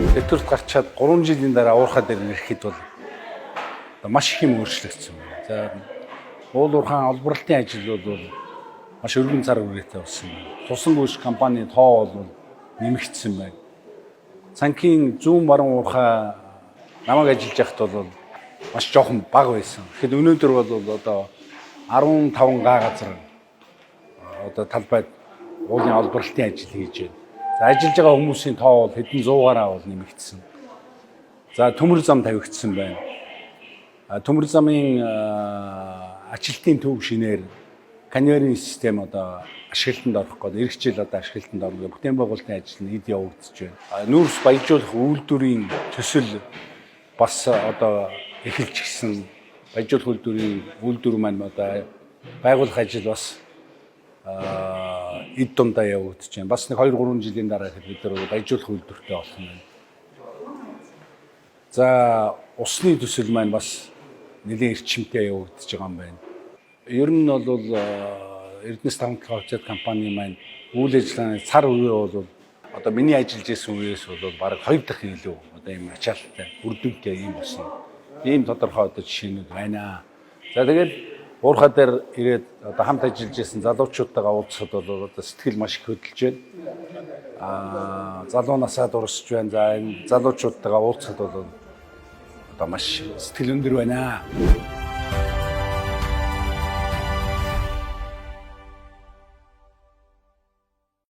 Тэтгэврт гарчаад 3 жилийн дараа уурхаа дээр ирэхэд бол маш их юм өөрчлөгдсөн байна. За уул уурхайн олборлолтын ажил бол маш өргөн цар хүрээтэй болсон. Тусан гүйж компани тоо бол нэмэгдсэн байна. Цанхийн зүүн баруун уурхай намайг ажиллаж байхад бол маш жоохон бага байсан. Тэгэхэд өнөөдөр бол одоо 15 га газар одоо талбайд уулын олборлолтын ажил хийж байна. За ажиллаж байгаа хүмүүсийн тоо бол хэдэн зуугаараа бол нэмэгдсэн. За төмөр зам тавигдсан байна. Төмөр замын ажилтны төв шинээр каньерийн систем одоо ашиглалтанд орох гэдэг. Эх жил одоо ашиглалтанд орно гэх бүтээн байгуулалтын ажил нь эд явагдаж байна. Нүүрс баяжуулах үйлдвэрийн төсөл бас одоо эхэлж гисэн. Баяжуулах үйлдвэр маань одоо байгуулах ажил бас эд дундаа явагдаж байна. Бас нэг 2-3 жилийн дараа бид нар баяжуулах үйлдвэртэй болох юм байна. За усны төсөл маань бас нэлээд эрчимтэй явагдаж байгаа юм байна. Ер нь бол Эрдэнэс тавталгаа хувьцаат компани маань үйл ажиллагааны цар үе бол одоо миний ажиллаж байсан үеэс бол бараг 2 дахь илүү одоо ийм ачаалттай, үрдүнтэй ийм болсон. Ийм тодорхой одоо жишээнүүд байна. За тэгээд уурхай дээр ирээд одоо хамт ажиллаж байсан залуучуудтайгаа уулзахад бол одоо сэтгэл маш их хөдөлж байна. Залуу насаа дурсж байна. За энэ залуучуудтайгаа уулзахад бол одоо маш сэтгэл өндөр байна.